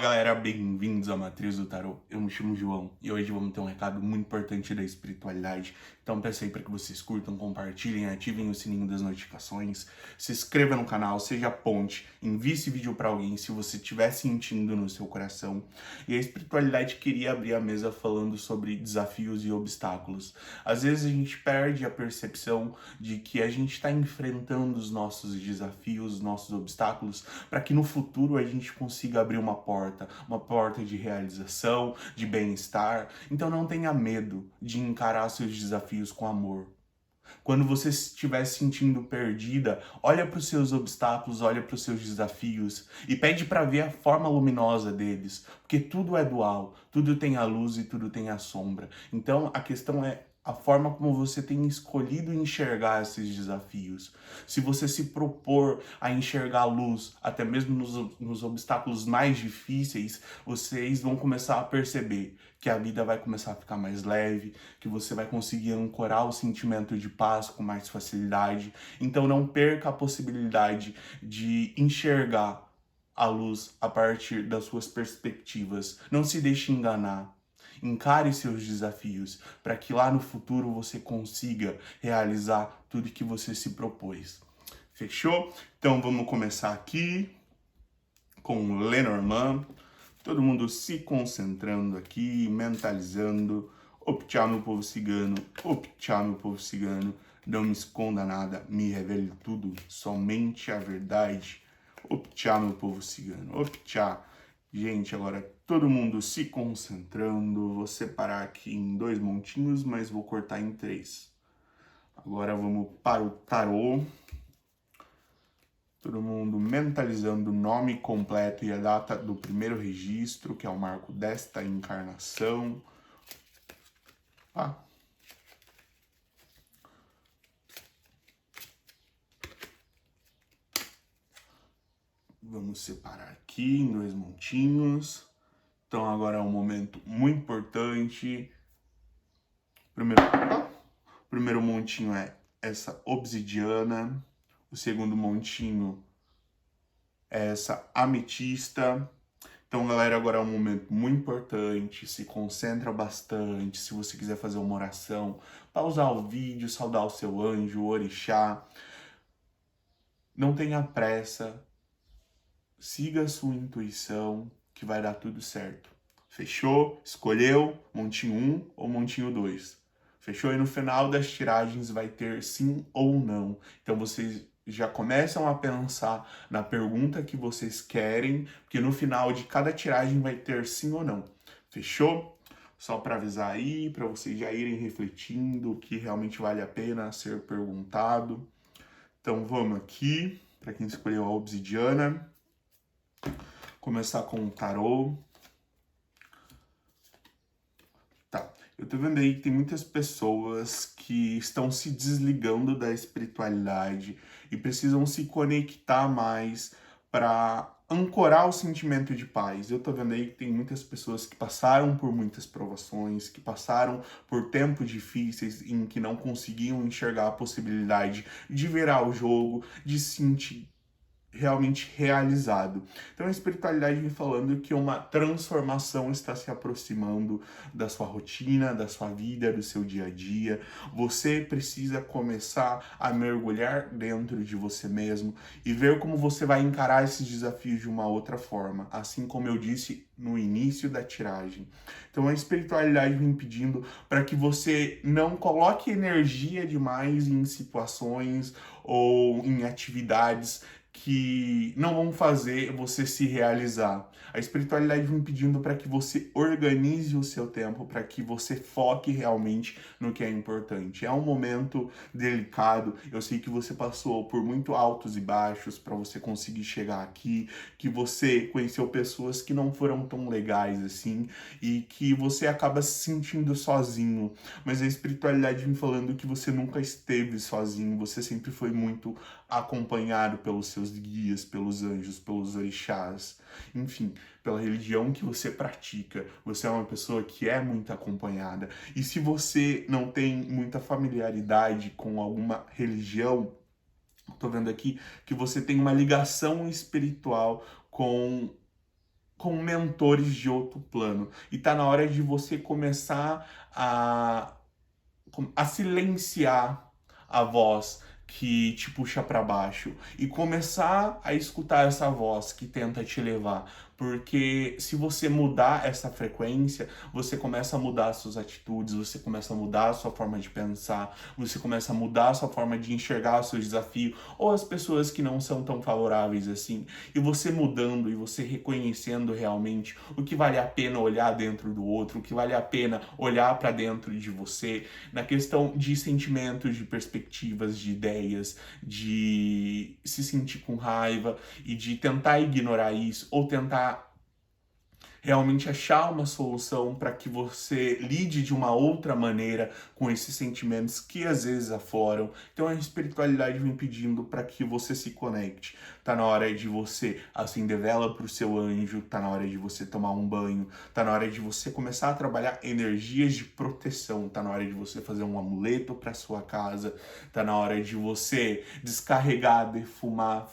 Galera, bem-vindos à Matriz do Tarô. Eu me chamo João e hoje vamos ter um recado muito importante da espiritualidade. Então peço aí para que vocês curtam, compartilhem, ativem o sininho das notificações, se inscreva no canal, seja ponte, envie esse vídeo para alguém se você estiver sentindo no seu coração. E a espiritualidade queria abrir a mesa falando sobre desafios e obstáculos. Às vezes a gente perde a percepção de que a gente está enfrentando os nossos desafios, os nossos obstáculos, para que no futuro a gente consiga abrir uma porta de realização, de bem-estar. Então não tenha medo de encarar seus desafios com amor. Quando você estiver se sentindo perdida, olha para os seus obstáculos, olha para os seus desafios e pede para ver a forma luminosa deles, porque tudo é dual, tudo tem a luz e tudo tem a sombra. Então a questão é a forma como você tem escolhido enxergar esses desafios. Se você se propor a enxergar a luz, até mesmo nos obstáculos mais difíceis, vocês vão começar a perceber que a vida vai começar a ficar mais leve, que você vai conseguir ancorar o sentimento de paz com mais facilidade. Então não perca a possibilidade de enxergar a luz a partir das suas perspectivas. Não se deixe enganar. Encare seus desafios para que lá no futuro você consiga realizar tudo que você se propôs. Fechou? Então vamos começar aqui com Lenormand. Todo mundo se concentrando aqui, mentalizando. Optá, meu povo cigano, optá, meu povo cigano. Não me esconda nada, me revele tudo, somente a verdade. Optá, meu povo cigano, optá. Gente, agora todo mundo se concentrando. Vou separar aqui em 2 montinhos, mas vou cortar em 3. Agora vamos para o tarô. Todo mundo mentalizando o nome completo e a data do primeiro registro, que é o marco desta encarnação. Vamos separar aqui em 2 montinhos. Então agora é um momento muito importante. O primeiro montinho é essa obsidiana. O segundo montinho é essa ametista. Então, galera, agora é um momento muito importante, se concentra bastante. Se você quiser fazer uma oração, pausar o vídeo, saudar o seu anjo, o orixá. Não tenha pressa, siga a sua intuição, que vai dar tudo certo. Fechou? Escolheu montinho 1 ou montinho 2? Fechou? E no final das tiragens vai ter sim ou não. Então, vocês já começam a pensar na pergunta que vocês querem, porque no final de cada tiragem vai ter sim ou não. Fechou? Só para avisar aí, para vocês já irem refletindo o que realmente vale a pena ser perguntado. Então vamos aqui, para quem escolheu a obsidiana. Começar com o tarô. Tá, eu tô vendo aí que tem muitas pessoas que estão se desligando da espiritualidade e precisam se conectar mais para ancorar o sentimento de paz. Eu tô vendo aí que tem muitas pessoas que passaram por muitas provações, que passaram por tempos difíceis em que não conseguiam enxergar a possibilidade de virar o jogo, de se sentir realmente realizado. Então a espiritualidade vem falando que uma transformação está se aproximando da sua rotina, da sua vida, do seu dia a dia. Você precisa começar a mergulhar dentro de você mesmo e ver como você vai encarar esses desafios de uma outra forma, assim como eu disse no início da tiragem. Então a espiritualidade vem pedindo para que você não coloque energia demais em situações ou em atividades que não vão fazer você se realizar. A espiritualidade vem pedindo para que você organize o seu tempo, para que você foque realmente no que é importante. É um momento delicado, eu sei que você passou por muito altos e baixos para você conseguir chegar aqui, que você conheceu pessoas que não foram tão legais assim, e que você acaba se sentindo sozinho, mas a espiritualidade vem falando que você nunca esteve sozinho, você sempre foi muito acompanhado pelos seus guias, pelos anjos, pelos orixás, enfim, pela religião que você pratica. Você é uma pessoa que é muito acompanhada. E se você não tem muita familiaridade com alguma religião, tô vendo aqui que você tem uma ligação espiritual com com mentores de outro plano. E tá na hora de você começar a silenciar a voz que te puxa para baixo e começar a escutar essa voz que tenta te levar, porque se você mudar essa frequência, você começa a mudar as suas atitudes, você começa a mudar a sua forma de pensar, você começa a mudar a sua forma de enxergar os seus desafios ou as pessoas que não são tão favoráveis assim. E você mudando e você reconhecendo realmente o que vale a pena olhar dentro do outro, o que vale a pena olhar para dentro de você, na questão de sentimentos, de perspectivas, de ideias, de se sentir com raiva e de tentar ignorar isso ou tentar realmente achar uma solução para que você lide de uma outra maneira com esses sentimentos que às vezes afloram. Então a espiritualidade vem pedindo para que você se conecte. Tá na hora de você acender vela para o seu anjo, tá na hora de você tomar um banho, tá na hora de você começar a trabalhar energias de proteção, tá na hora de você fazer um amuleto para sua casa, tá na hora de você descarregar, defumar,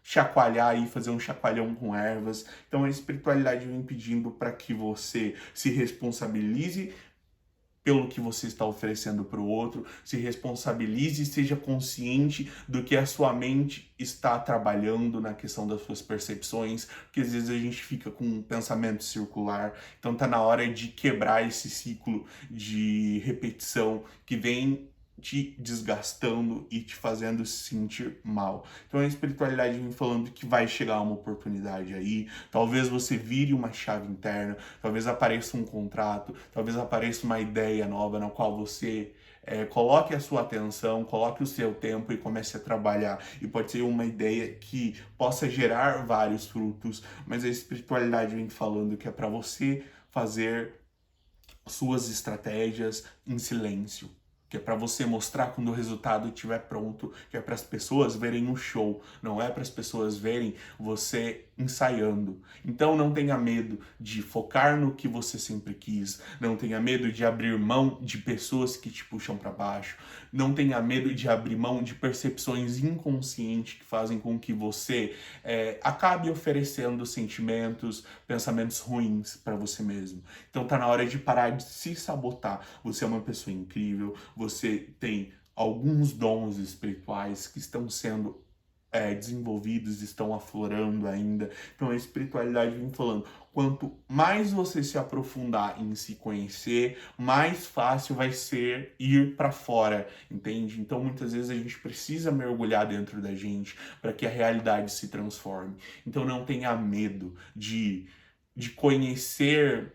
chacoalhar e fazer um chacoalhão com ervas. Então a espiritualidade vem pedindo para que você se responsabilize pelo que você está oferecendo para o outro, se responsabilize e seja consciente do que a sua mente está trabalhando na questão das suas percepções, porque às vezes a gente fica com um pensamento circular, então tá na hora de quebrar esse ciclo de repetição que vem te desgastando e te fazendo se sentir mal. Então a espiritualidade vem falando que vai chegar uma oportunidade aí, talvez você vire uma chave interna, talvez apareça um contrato, talvez apareça uma ideia nova na qual você coloque a sua atenção, coloque o seu tempo e comece a trabalhar. E pode ser uma ideia que possa gerar vários frutos, mas a espiritualidade vem falando que é para você fazer suas estratégias em silêncio, que é para você mostrar quando o resultado estiver pronto, que é para as pessoas verem o show, não é para as pessoas verem você ensaiando. Então não tenha medo de focar no que você sempre quis, não tenha medo de abrir mão de pessoas que te puxam para baixo, não tenha medo de abrir mão de percepções inconscientes que fazem com que você acabe oferecendo sentimentos, pensamentos ruins para você mesmo. Então tá na hora de parar de se sabotar. Você é uma pessoa incrível, você tem alguns dons espirituais que estão sendo desenvolvidos, estão aflorando ainda. Então a espiritualidade vem falando, quanto mais você se aprofundar em se conhecer, mais fácil vai ser ir para fora, entende? Então muitas vezes a gente precisa mergulhar dentro da gente para que a realidade se transforme. Então não tenha medo de conhecer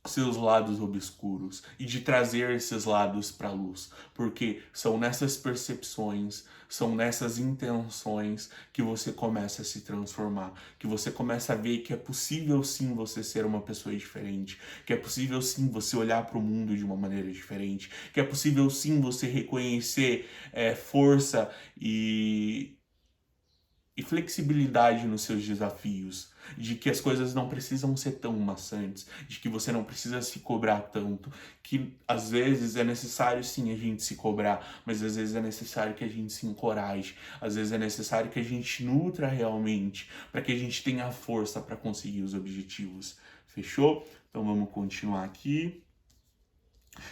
seus lados obscuros e de trazer esses lados para a luz, porque são nessas percepções, são nessas intenções que você começa a se transformar, que você começa a ver que é possível sim você ser uma pessoa diferente, que é possível sim você olhar para o mundo de uma maneira diferente, que é possível sim você reconhecer força e flexibilidade nos seus desafios, de que as coisas não precisam ser tão maçantes, de que você não precisa se cobrar tanto, que às vezes é necessário sim a gente se cobrar, mas às vezes é necessário que a gente se encoraje, às vezes é necessário que a gente nutra realmente, para que a gente tenha força para conseguir os objetivos. Fechou? Então vamos continuar aqui.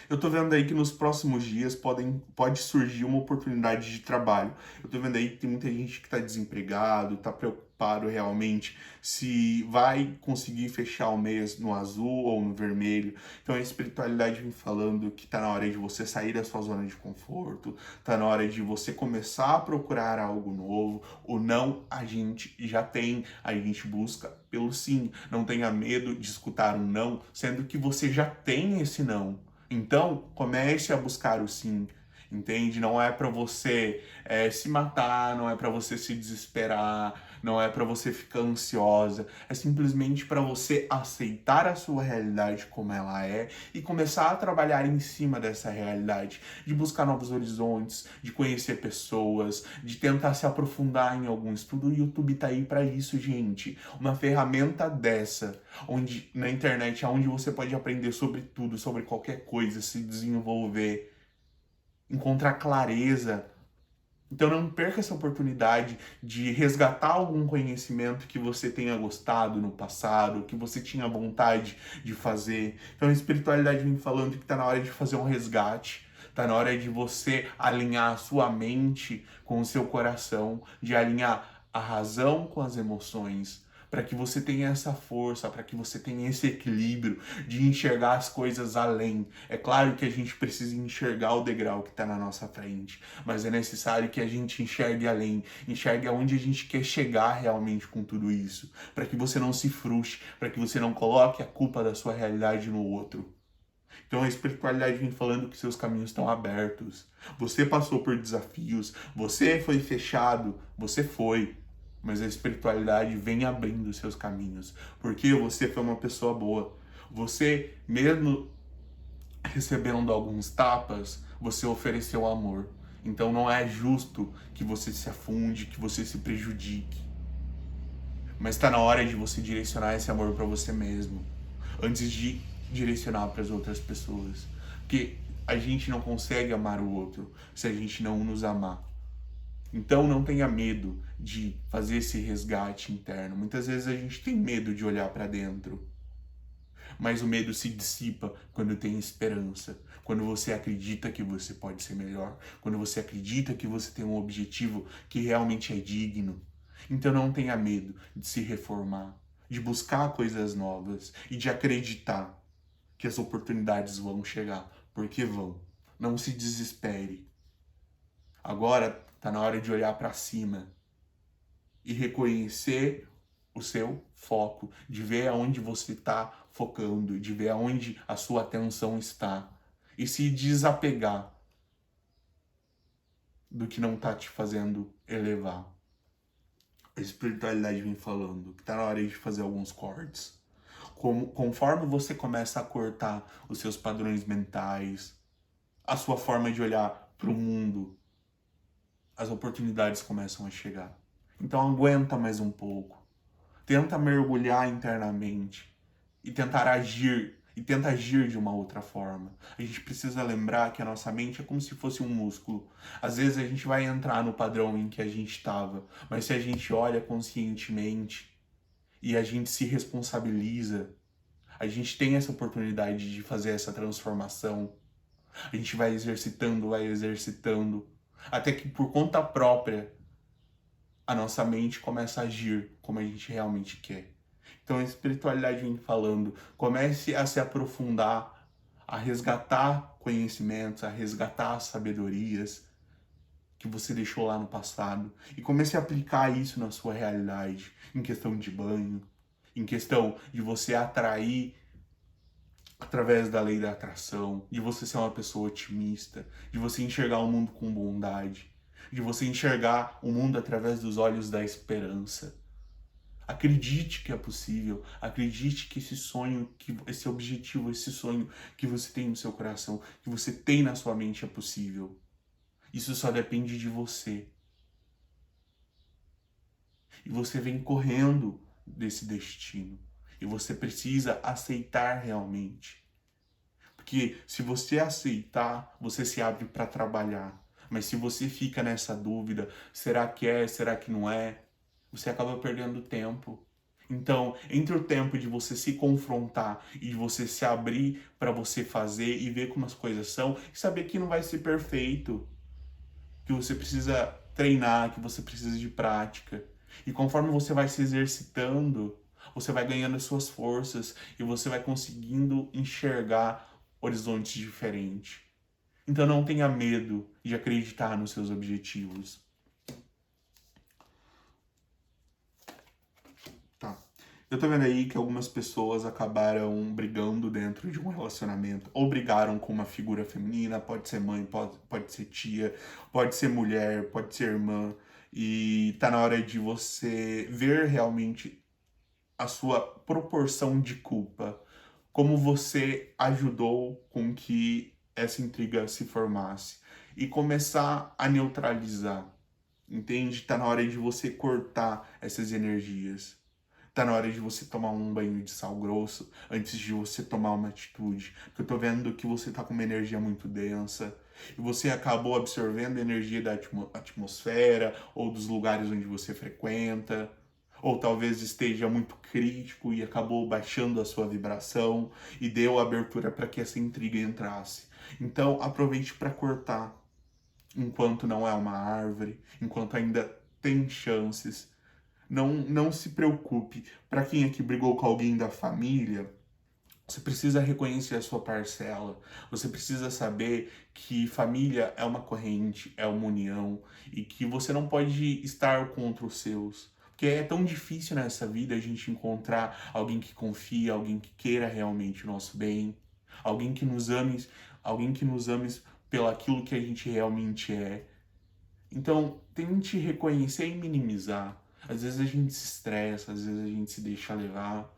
Eu tô vendo aí que nos próximos dias pode surgir uma oportunidade de trabalho. Eu tô vendo aí que tem muita gente que tá desempregado, tá preocupado realmente se vai conseguir fechar o mês no azul ou no vermelho. Então a espiritualidade vem falando que tá na hora de você sair da sua zona de conforto, tá na hora de você começar a procurar algo novo. O não a gente já tem, a gente busca pelo sim. Não tenha medo de escutar um não, sendo que você já tem esse não. Então, comece a buscar o sim, entende? Não é para você se matar, não é para você se desesperar, não é para você ficar ansiosa, é simplesmente para você aceitar a sua realidade como ela é e começar a trabalhar em cima dessa realidade, de buscar novos horizontes, de conhecer pessoas, de tentar se aprofundar em algum estudo. O YouTube tá aí para isso, gente. Uma ferramenta dessa, onde na internet, onde você pode aprender sobre tudo, sobre qualquer coisa, se desenvolver, encontrar clareza Então não perca essa oportunidade de resgatar algum conhecimento que você tenha gostado no passado, que você tinha vontade de fazer. Então a espiritualidade vem falando que está na hora de fazer um resgate, está na hora de você alinhar a sua mente com o seu coração, de alinhar a razão com as emoções, para que você tenha essa força, para que você tenha esse equilíbrio de enxergar as coisas além. É claro que a gente precisa enxergar o degrau que está na nossa frente, mas é necessário que a gente enxergue além, enxergue aonde a gente quer chegar realmente com tudo isso, para que você não se frustre, para que você não coloque a culpa da sua realidade no outro. Então a espiritualidade vem falando que seus caminhos estão abertos. Você passou por desafios, você foi fechado, você foi. Mas a espiritualidade vem abrindo seus caminhos, porque você foi uma pessoa boa. Você, mesmo recebendo alguns tapas, você ofereceu amor. Então não é justo que você se afunde, que você se prejudique. Mas está na hora de você direcionar esse amor para você mesmo, antes de direcionar para as outras pessoas. Porque a gente não consegue amar o outro se a gente não nos amar. Então não tenha medo de fazer esse resgate interno. Muitas vezes a gente tem medo de olhar para dentro, mas o medo se dissipa quando tem esperança, quando você acredita que você pode ser melhor, quando você acredita que você tem um objetivo que realmente é digno. Então não tenha medo de se reformar, de buscar coisas novas e de acreditar que as oportunidades vão chegar, porque vão. Não se desespere. Agora está na hora de olhar para cima e reconhecer o seu foco, de ver aonde você está focando, de ver aonde a sua atenção está e se desapegar do que não está te fazendo elevar. A espiritualidade vem falando que está na hora de fazer alguns cortes. Conforme você começa a cortar os seus padrões mentais, a sua forma de olhar para o mundo, as oportunidades começam a chegar. Então aguenta mais um pouco. Tenta mergulhar internamente e tentar agir, e tenta agir de uma outra forma. A gente precisa lembrar que a nossa mente é como se fosse um músculo. Às vezes a gente vai entrar no padrão em que a gente estava, mas se a gente olha conscientemente e a gente se responsabiliza, a gente tem essa oportunidade de fazer essa transformação. A gente vai exercitando, até que por conta própria a nossa mente começa a agir como a gente realmente quer. Então a espiritualidade vem falando, comece a se aprofundar, a resgatar conhecimentos, a resgatar sabedorias que você deixou lá no passado e comece a aplicar isso na sua realidade, em questão de banho, em questão de você atrair através da lei da atração, de você ser uma pessoa otimista, de você enxergar o mundo com bondade, de você enxergar o mundo através dos olhos da esperança. Acredite que é possível, acredite que esse sonho, que esse objetivo, esse sonho que você tem no seu coração, que você tem na sua mente é possível. Isso só depende de você. E você vem correndo desse destino. E você precisa aceitar realmente. Porque se você aceitar, você se abre para trabalhar. Mas se você fica nessa dúvida, será que é, será que não é? Você acaba perdendo tempo. Então, entre o tempo de você se confrontar e de você se abrir para você fazer e ver como as coisas são, e saber que não vai ser perfeito, que você precisa treinar, que você precisa de prática. E conforme você vai se exercitando, você vai ganhando as suas forças e você vai conseguindo enxergar horizontes diferentes. Então não tenha medo de acreditar nos seus objetivos. Tá. Eu tô vendo aí que algumas pessoas acabaram brigando dentro de um relacionamento. Ou brigaram com uma figura feminina, pode ser mãe, pode ser tia, pode ser mulher, pode ser irmã. E tá na hora de você ver realmente a sua proporção de culpa. Como você ajudou com que essa intriga se formasse. E começar a neutralizar. Entende? Tá na hora de você cortar essas energias. Tá na hora de você tomar um banho de sal grosso antes de você tomar uma atitude. Porque eu tô vendo que você tá com uma energia muito densa e você acabou absorvendo a energia da atmosfera ou dos lugares onde você frequenta. Ou talvez esteja muito crítico e acabou baixando a sua vibração e deu abertura para que essa intriga entrasse. Então aproveite para cortar enquanto não é uma árvore, enquanto ainda tem chances. Não se preocupe. Para quem aqui brigou com alguém da família, você precisa reconhecer a sua parcela. Você precisa saber que família é uma corrente, é uma união e que você não pode estar contra os seus. Porque é tão difícil nessa vida a gente encontrar alguém que confia, alguém que queira realmente o nosso bem, alguém que nos ame, alguém que nos ame pelo aquilo que a gente realmente é. Então, tente reconhecer e minimizar. Às vezes a gente se estressa, às vezes a gente se deixa levar,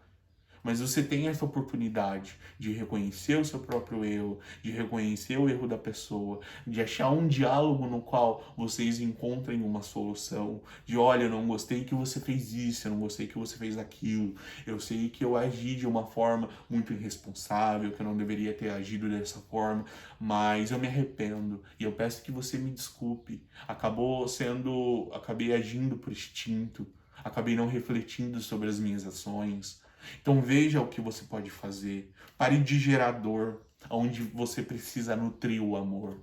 mas você tem essa oportunidade de reconhecer o seu próprio erro, de reconhecer o erro da pessoa, de achar um diálogo no qual vocês encontrem uma solução. De olha, eu não gostei que você fez isso, eu não gostei que você fez aquilo. Eu sei que eu agi de uma forma muito irresponsável, que eu não deveria ter agido dessa forma, mas eu me arrependo e eu peço que você me desculpe. Acabei agindo por instinto, acabei não refletindo sobre as minhas ações. Então veja o que você pode fazer. Pare de gerar dor, onde você precisa nutrir o amor.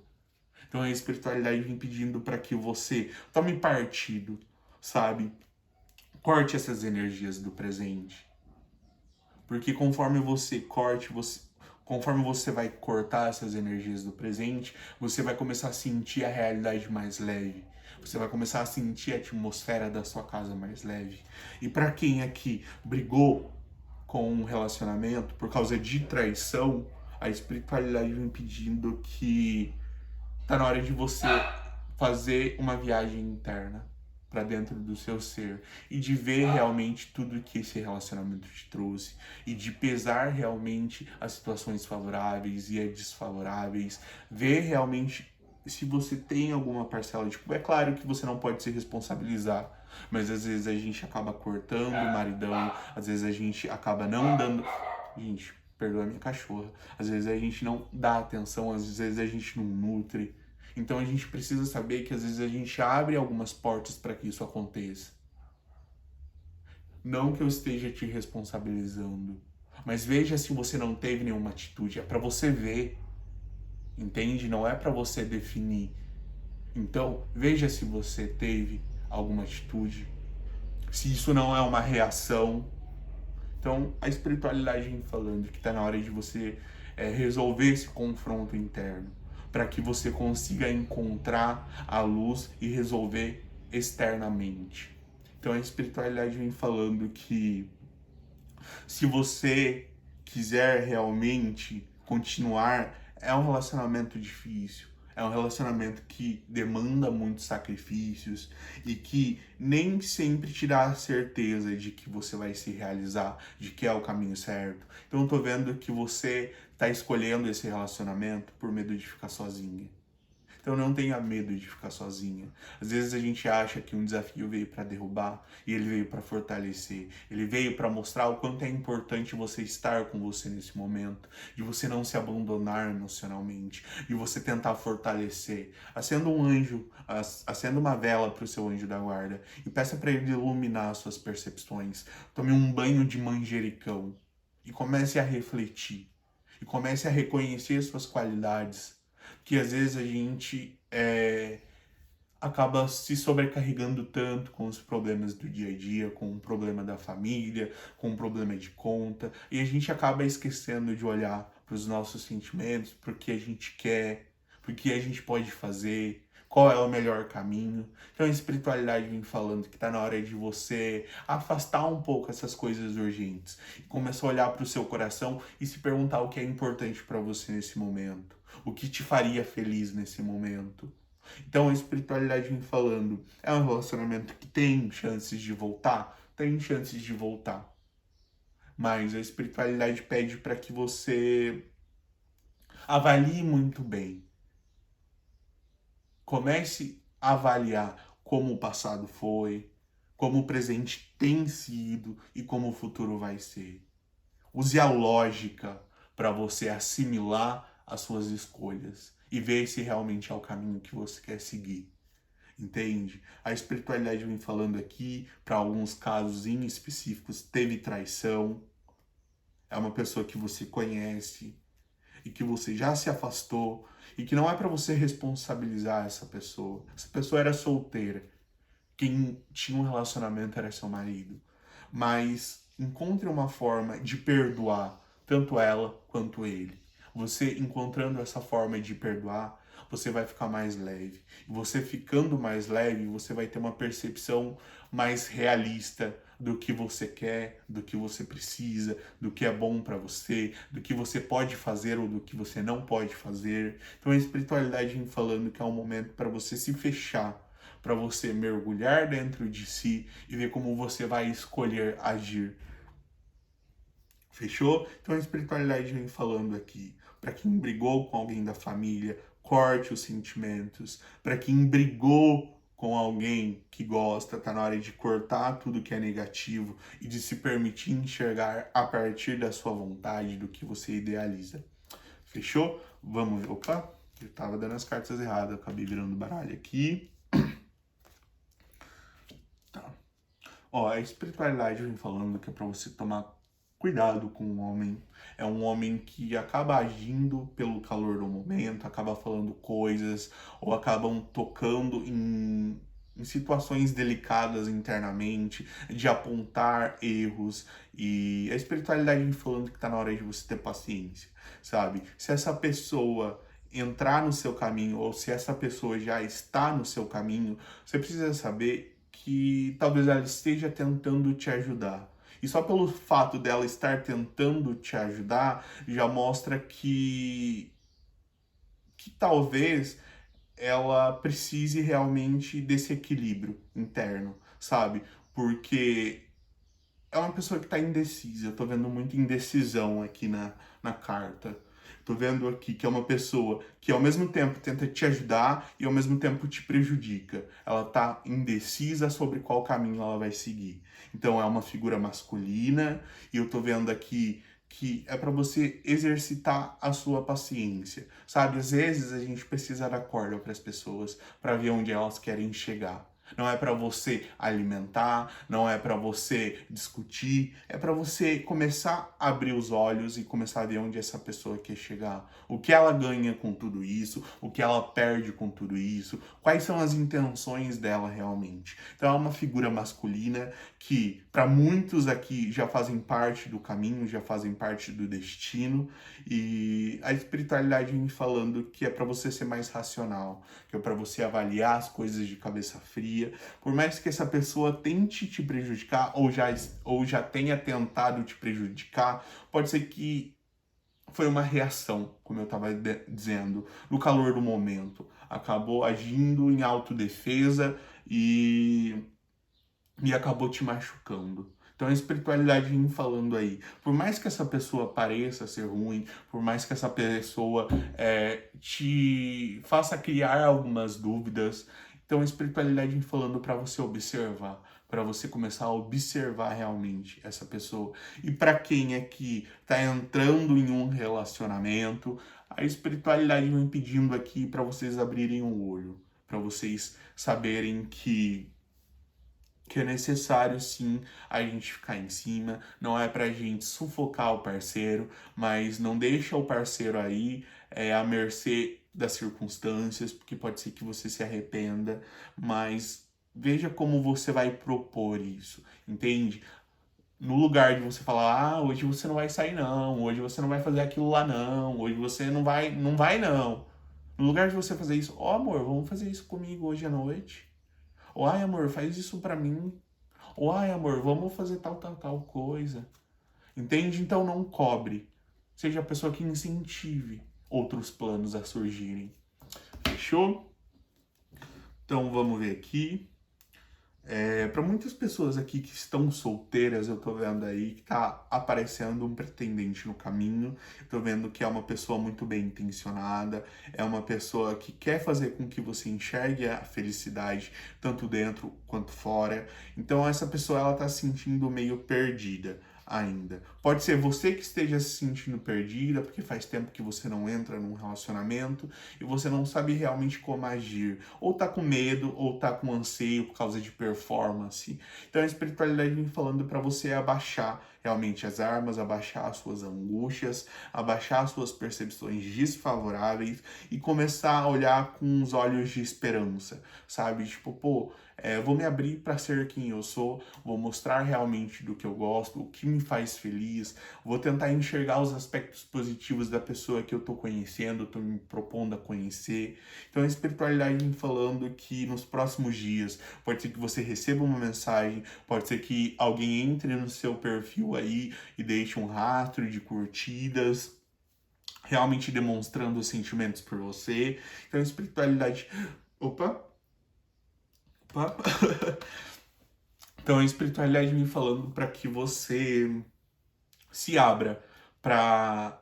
Então a espiritualidade vem pedindo para que você tome partido, sabe? Corte essas energias do presente. Porque conforme você vai cortar essas energias do presente, você vai começar a sentir a realidade mais leve. Você vai começar a sentir a atmosfera da sua casa mais leve. E para quem aqui brigou com um relacionamento por causa de traição, a espiritualidade vem pedindo que tá na hora de você fazer uma viagem interna para dentro do seu ser e de ver realmente tudo que esse relacionamento te trouxe e de pesar realmente as situações favoráveis e as desfavoráveis, ver realmente se você tem alguma parcela de culpa. É claro que você não pode se responsabilizar, mas às vezes a gente acaba cortando o maridão, às vezes a gente acaba não dando. Gente, perdoa a minha cachorra. Às vezes a gente não dá atenção, às vezes a gente não nutre. Então a gente precisa saber que às vezes a gente abre algumas portas para que isso aconteça. Não que eu esteja te responsabilizando, mas veja se você não teve nenhuma atitude. É para você ver, entende? Não é para você definir. Então veja se você teve alguma atitude, se isso não é uma reação. Então a espiritualidade vem falando que está na hora de você resolver esse confronto interno, para que você consiga encontrar a luz e resolver externamente. Então a espiritualidade vem falando que se você quiser realmente continuar, é um relacionamento difícil. É um relacionamento que demanda muitos sacrifícios e que nem sempre te dá a certeza de que você vai se realizar, de que é o caminho certo. Então eu tô vendo que você tá escolhendo esse relacionamento por medo de ficar sozinha. Então não tenha medo de ficar sozinha. Às vezes a gente acha que um desafio veio para derrubar e ele veio para fortalecer. Ele veio para mostrar o quanto é importante você estar com você nesse momento, de você não se abandonar emocionalmente, de você tentar fortalecer. Acenda um anjo, acenda uma vela para o seu anjo da guarda e peça para ele iluminar as suas percepções. Tome um banho de manjericão e comece a refletir. E comece a reconhecer as suas qualidades, que às vezes a gente acaba se sobrecarregando tanto com os problemas do dia a dia, com o problema da família, com o problema de conta, e a gente acaba esquecendo de olhar para os nossos sentimentos, para o que a gente quer, para o que a gente pode fazer, qual é o melhor caminho. Então a espiritualidade vem falando que está na hora de você afastar um pouco essas coisas urgentes e começar a olhar para o seu coração e se perguntar o que é importante para você nesse momento, o que te faria feliz nesse momento. Então a espiritualidade vem falando, é um relacionamento que tem chances de voltar? Tem chances de voltar. Mas a espiritualidade pede para que você avalie muito bem. Comece a avaliar como o passado foi, como o presente tem sido e como o futuro vai ser. Use a lógica para você assimilar as suas escolhas e ver se realmente é o caminho que você quer seguir. Entende? A espiritualidade vem falando aqui, para alguns casos em específicos, teve traição, é uma pessoa que você conhece e que você já se afastou e que não é para você responsabilizar essa pessoa. Essa pessoa era solteira. Quem tinha um relacionamento era seu marido. Mas encontre uma forma de perdoar tanto ela quanto ele. Você encontrando essa forma de perdoar, você vai ficar mais leve. E você ficando mais leve, você vai ter uma percepção mais realista do que você quer, do que você precisa, do que é bom para você, do que você pode fazer ou do que você não pode fazer. Então a espiritualidade vem falando que é um momento para você se fechar, para você mergulhar dentro de si e ver como você vai escolher agir. Fechou? Então a espiritualidade vem falando aqui. Para quem brigou com alguém da família, corte os sentimentos. Para quem brigou com alguém que gosta, tá na hora de cortar tudo que é negativo e de se permitir enxergar a partir da sua vontade, do que você idealiza. Fechou? Vamos ver. Opa, eu tava dando as cartas erradas, eu acabei virando baralho aqui. Tá. Ó, a espiritualidade vem falando que é para você tomar cuidado com o homem. É um homem que acaba agindo pelo calor do momento, acaba falando coisas ou acabam tocando em situações delicadas internamente, de apontar erros. E a espiritualidade vem falando que tá na hora de você ter paciência, sabe? Se essa pessoa entrar no seu caminho ou se essa pessoa já está no seu caminho, você precisa saber que talvez ela esteja tentando te ajudar. E só pelo fato dela estar tentando te ajudar, já mostra que talvez ela precise realmente desse equilíbrio interno, sabe? Porque é uma pessoa que está indecisa. Eu tô vendo muita indecisão aqui na carta. Tô vendo aqui que é uma pessoa que ao mesmo tempo tenta te ajudar e ao mesmo tempo te prejudica. Ela tá indecisa sobre qual caminho ela vai seguir. Então é uma figura masculina e eu tô vendo aqui que é para você exercitar a sua paciência, sabe? Às vezes a gente precisa dar corda para as pessoas para ver onde elas querem chegar. Não é para você alimentar, não é para você discutir, é para você começar a abrir os olhos e começar a ver onde essa pessoa quer chegar. O que ela ganha com tudo isso, o que ela perde com tudo isso, quais são as intenções dela realmente. Então é uma figura masculina que para muitos aqui já fazem parte do caminho, já fazem parte do destino, e a espiritualidade vem falando que é para você ser mais racional, que é para você avaliar as coisas de cabeça fria, por mais que essa pessoa tente te prejudicar ou já tenha tentado te prejudicar, pode ser que foi uma reação, como eu estava dizendo, no calor do momento. Acabou agindo em autodefesa e acabou te machucando. Então a espiritualidade vem falando aí, por mais que essa pessoa pareça ser ruim, por mais que essa pessoa te faça criar algumas dúvidas, então a espiritualidade vem falando para você observar, para você começar a observar realmente essa pessoa. E para quem é que está entrando em um relacionamento, a espiritualidade vem pedindo aqui para vocês abrirem o olho, para vocês saberem que é necessário sim a gente ficar em cima, não é pra gente sufocar o parceiro, mas não deixa o parceiro aí à mercê das circunstâncias, porque pode ser que você se arrependa, mas veja como você vai propor isso, entende? No lugar de você falar, ah, hoje você não vai sair não, hoje você não vai fazer aquilo lá não, hoje você não vai não. No lugar de você fazer isso, ó amor, vamos fazer isso comigo hoje à noite. Ou, ai, amor, faz isso pra mim. Ou, ai, amor, vamos fazer tal coisa. Entende? Então não cobre. Seja a pessoa que incentive outros planos a surgirem. Fechou? Então vamos ver aqui. Para muitas pessoas aqui que estão solteiras, eu tô vendo aí que tá aparecendo um pretendente no caminho. Eu tô vendo que é uma pessoa muito bem intencionada, é uma pessoa que quer fazer com que você enxergue a felicidade tanto dentro quanto fora. Então essa pessoa ela tá se sentindo meio perdida ainda. Pode ser você que esteja se sentindo perdida, porque faz tempo que você não entra num relacionamento e você não sabe realmente como agir. Ou tá com medo, ou tá com anseio por causa de performance. Então a espiritualidade vem falando para você abaixar realmente as armas, abaixar as suas angústias, abaixar as suas percepções desfavoráveis e começar a olhar com os olhos de esperança, sabe? Tipo, pô, vou me abrir para ser quem eu sou, vou mostrar realmente do que eu gosto, o que me faz feliz, vou tentar enxergar os aspectos positivos da pessoa que eu tô conhecendo, tô me propondo a conhecer. Então a espiritualidade vem falando que nos próximos dias pode ser que você receba uma mensagem, pode ser que alguém entre no seu perfil aí e deixe um rastro de curtidas, realmente demonstrando os sentimentos por você. Então a espiritualidade. Opa! Opa! Então a espiritualidade vem falando para que você se abra para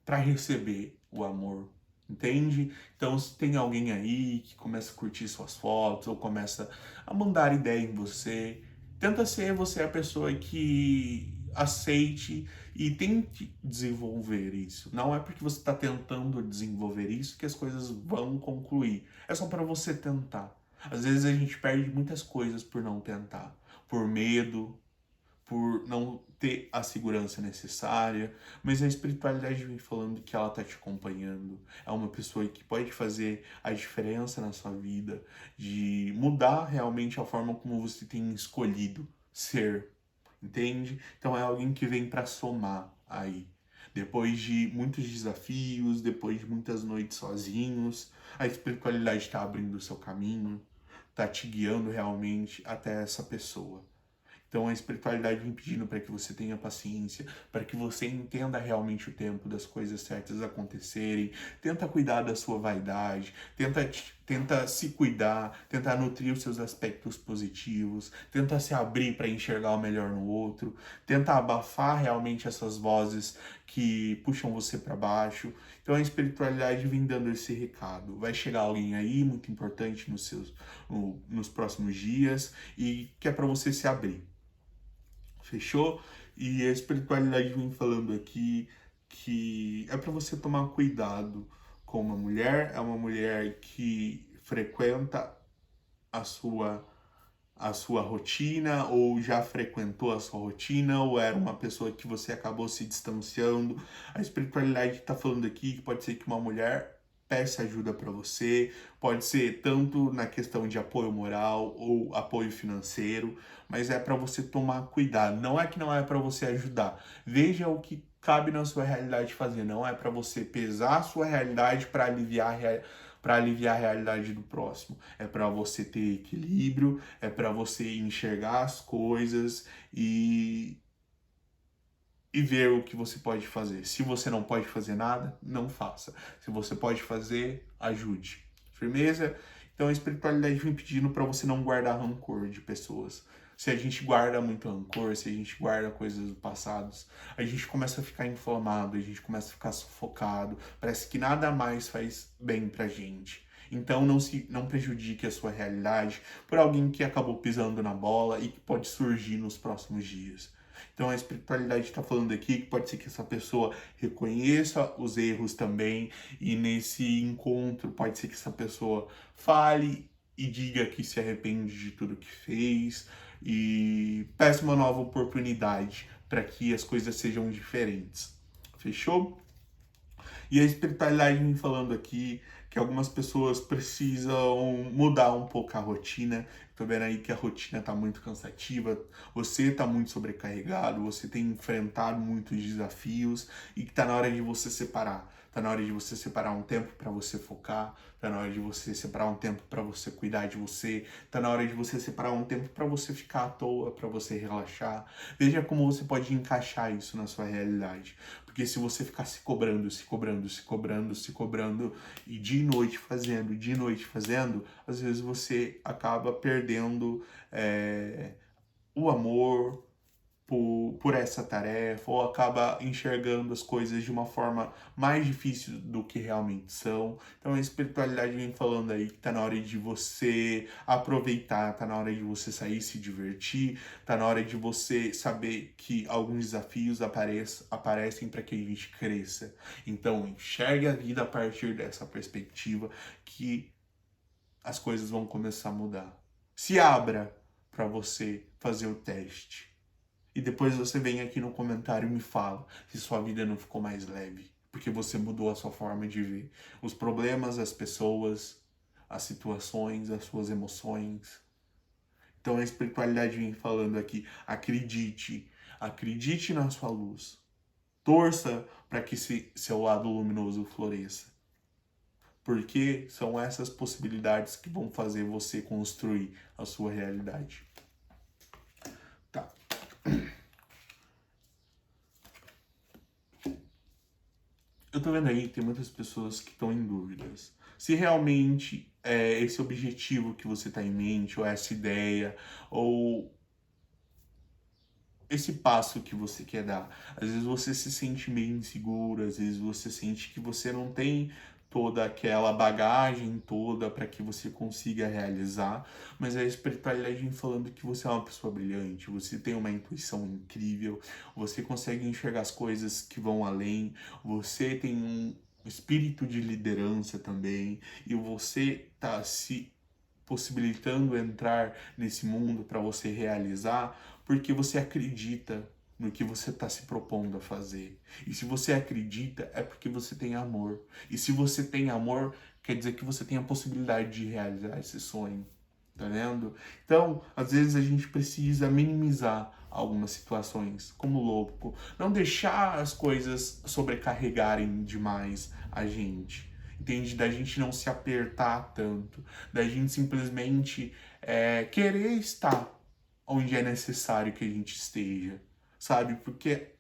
receber o amor, entende? Então, se tem alguém aí que começa a curtir suas fotos ou começa a mandar ideia em você, tenta ser você a pessoa que aceite e tente desenvolver isso. Não é porque você está tentando desenvolver isso que as coisas vão concluir. É só para você tentar. Às vezes a gente perde muitas coisas por não tentar, por medo, por não ter a segurança necessária, mas a espiritualidade vem falando que ela tá te acompanhando. É uma pessoa que pode fazer a diferença na sua vida, de mudar realmente a forma como você tem escolhido ser, entende? Então é alguém que vem para somar aí. Depois de muitos desafios, depois de muitas noites sozinhos, a espiritualidade está abrindo o seu caminho, está te guiando realmente até essa pessoa. Então a espiritualidade vem pedindo para que você tenha paciência, para que você entenda realmente o tempo das coisas certas acontecerem, tenta cuidar da sua vaidade, tenta se cuidar, tenta nutrir os seus aspectos positivos, tenta se abrir para enxergar o melhor no outro, tenta abafar realmente essas vozes que puxam você para baixo. Então a espiritualidade vem dando esse recado. Vai chegar alguém aí muito importante nos próximos dias e que é para você se abrir. Fechou? E a espiritualidade vem falando aqui que é para você tomar cuidado com uma mulher, é uma mulher que frequenta a sua rotina ou já frequentou a sua rotina ou era uma pessoa que você acabou se distanciando. A espiritualidade está falando aqui que pode ser que uma mulher peça ajuda para você, pode ser tanto na questão de apoio moral ou apoio financeiro, mas é para você tomar cuidado. Não é que não é para você ajudar. Veja o que cabe na sua realidade fazer. Não é para você pesar a sua realidade para aliviar a realidade do próximo. É para você ter equilíbrio, é para você enxergar as coisas e ver o que você pode fazer. Se você não pode fazer nada, não faça. Se você pode fazer, ajude. Firmeza? Então a espiritualidade vem pedindo para você não guardar rancor de pessoas. Se a gente guarda muito rancor, se a gente guarda coisas do passado, a gente começa a ficar inflamado, a gente começa a ficar sufocado. Parece que nada mais faz bem pra gente. Então não prejudique a sua realidade por alguém que acabou pisando na bola e que pode surgir nos próximos dias. Então a espiritualidade está falando aqui que pode ser que essa pessoa reconheça os erros também, e nesse encontro pode ser que essa pessoa fale e diga que se arrepende de tudo que fez e peça uma nova oportunidade para que as coisas sejam diferentes. Fechou? E a espiritualidade vem falando aqui que algumas pessoas precisam mudar um pouco a rotina. Tô vendo aí que a rotina tá muito cansativa, você tá muito sobrecarregado, você tem enfrentado muitos desafios e que tá na hora de você separar. Tá na hora de você separar um tempo para você focar, tá na hora de você separar um tempo para você cuidar de você, tá na hora de você separar um tempo para você ficar à toa, para você relaxar. Veja como você pode encaixar isso na sua realidade. Porque se você ficar se cobrando, se cobrando, se cobrando, se cobrando, e de noite fazendo, de noite fazendo, às vezes você acaba perdendo o amor por essa tarefa, ou acaba enxergando as coisas de uma forma mais difícil do que realmente são. Então a espiritualidade vem falando aí que tá na hora de você aproveitar, tá na hora de você sair e se divertir, tá na hora de você saber que alguns desafios aparecem para que a gente cresça. Então enxergue a vida a partir dessa perspectiva que as coisas vão começar a mudar. Se abra para você fazer o teste. E depois você vem aqui no comentário e me fala se sua vida não ficou mais leve. Porque você mudou a sua forma de ver os problemas, as pessoas, as situações, as suas emoções. Então a espiritualidade vem falando aqui, acredite, acredite na sua luz. Torça para que seu lado luminoso floresça. Porque são essas possibilidades que vão fazer você construir a sua realidade. Tá. Eu tô vendo aí, tem muitas pessoas que estão em dúvidas. Se realmente é esse objetivo que você tá em mente, ou essa ideia, ou esse passo que você quer dar. Às vezes você se sente meio inseguro, às vezes você sente que você não tem toda aquela bagagem toda para que você consiga realizar, mas a espiritualidade vem falando que você é uma pessoa brilhante, você tem uma intuição incrível, você consegue enxergar as coisas que vão além, você tem um espírito de liderança também, e você tá se possibilitando entrar nesse mundo para você realizar, porque você acredita no que você está se propondo a fazer. E se você acredita, é porque você tem amor. E se você tem amor, quer dizer que você tem a possibilidade de realizar esse sonho. Tá vendo? Então, às vezes a gente precisa minimizar algumas situações, como louco. Não deixar as coisas sobrecarregarem demais a gente. Entende? Da gente não se apertar tanto. Da gente simplesmente querer estar onde é necessário que a gente esteja. Sabe? Porque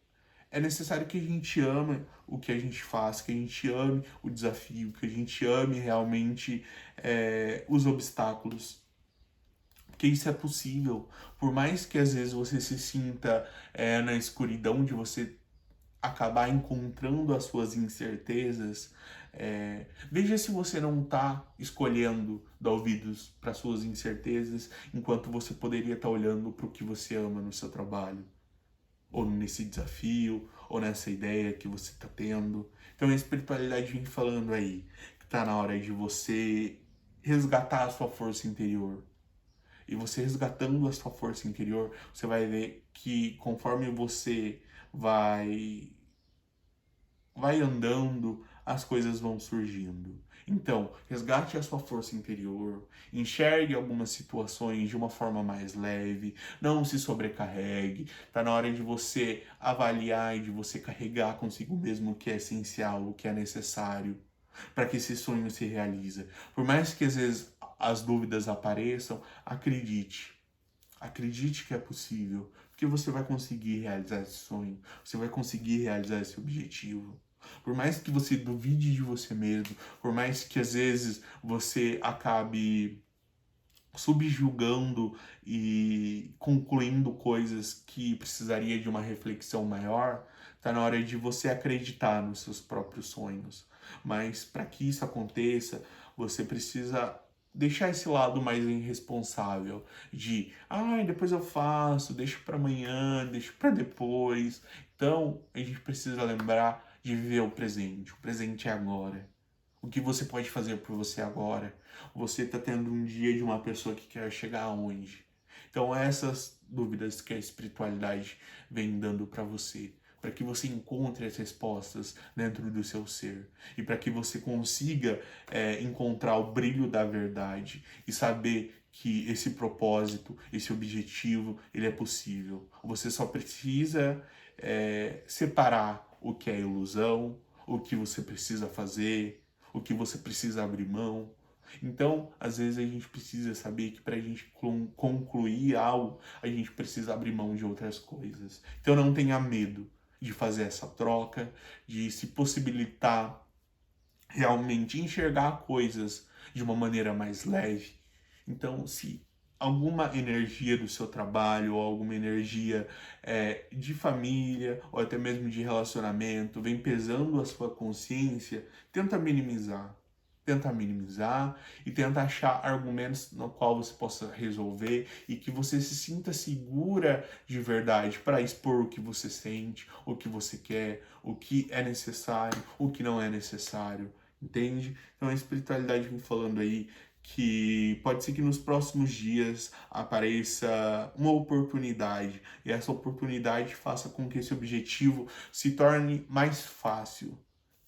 é necessário que a gente ame o que a gente faz, que a gente ame o desafio, que a gente ame realmente os obstáculos. Porque isso é possível. Por mais que às vezes você se sinta na escuridão de você acabar encontrando as suas incertezas, veja se você não está escolhendo dar ouvidos para suas incertezas, enquanto você poderia estar olhando para o que você ama no seu trabalho, ou nesse desafio, ou nessa ideia que você está tendo. Então a espiritualidade vem falando aí que está na hora de você resgatar a sua força interior. E você resgatando a sua força interior, você vai ver que conforme você vai andando, as coisas vão surgindo. Então, resgate a sua força interior, enxergue algumas situações de uma forma mais leve, não se sobrecarregue. Tá na hora de você avaliar e de você carregar consigo mesmo o que é essencial, o que é necessário para que esse sonho se realize. Por mais que às vezes as dúvidas apareçam, acredite. Acredite que é possível, porque você vai conseguir realizar esse sonho, você vai conseguir realizar esse objetivo. Por mais que você duvide de você mesmo, por mais que às vezes você acabe subjugando e concluindo coisas que precisaria de uma reflexão maior, tá na hora de você acreditar nos seus próprios sonhos. Mas para que isso aconteça, você precisa deixar esse lado mais irresponsável de, depois eu faço, deixo para amanhã, deixo para depois. Então, a gente precisa lembrar de viver o presente. O presente é agora. O que você pode fazer por você agora? Você está tendo um dia de uma pessoa que quer chegar aonde? Então, essas dúvidas que a espiritualidade vem dando para você, para que você encontre as respostas dentro do seu ser e para que você consiga encontrar o brilho da verdade e saber que esse propósito, esse objetivo, ele é possível. Você só precisa separar o que é ilusão, o que você precisa fazer, o que você precisa abrir mão. Então, às vezes a gente precisa saber que para a gente concluir algo, a gente precisa abrir mão de outras coisas. Então não tenha medo. de fazer essa troca, de se possibilitar realmente enxergar coisas de uma maneira mais leve. Então, se alguma energia do seu trabalho ou alguma energia de família ou até mesmo de relacionamento vem pesando a sua consciência, tenta minimizar. Tenta minimizar e tenta achar argumentos no qual você possa resolver e que você se sinta segura de verdade para expor o que você sente, o que você quer, o que é necessário, o que não é necessário, entende? Então a espiritualidade vem falando aí que pode ser que nos próximos dias apareça uma oportunidade e essa oportunidade faça com que esse objetivo se torne mais fácil,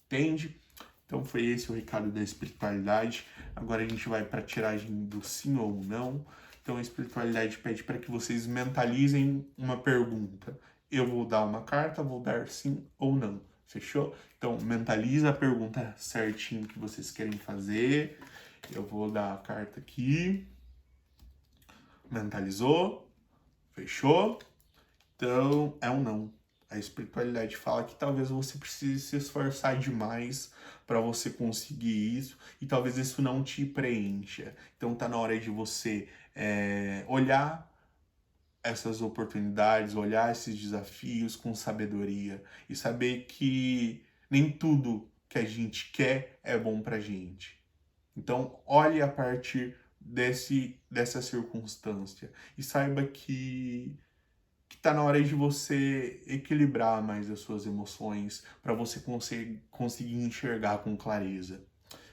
entende? Então foi esse o recado da espiritualidade. Agora a gente vai para a tiragem do sim ou não. Então a espiritualidade pede para que vocês mentalizem uma pergunta. Eu vou dar uma carta, vou dar sim ou não. Fechou? Então mentaliza a pergunta certinho que vocês querem fazer. Eu vou dar a carta aqui. Mentalizou? Fechou? Então é um não. A espiritualidade fala que talvez você precise se esforçar demais para você conseguir isso e talvez isso não te preencha. Então tá na hora de você olhar essas oportunidades, olhar esses desafios com sabedoria e saber que nem tudo que a gente quer é bom pra gente. Então olhe a partir dessa circunstância e saiba que tá na hora de você equilibrar mais as suas emoções para você conseguir enxergar com clareza.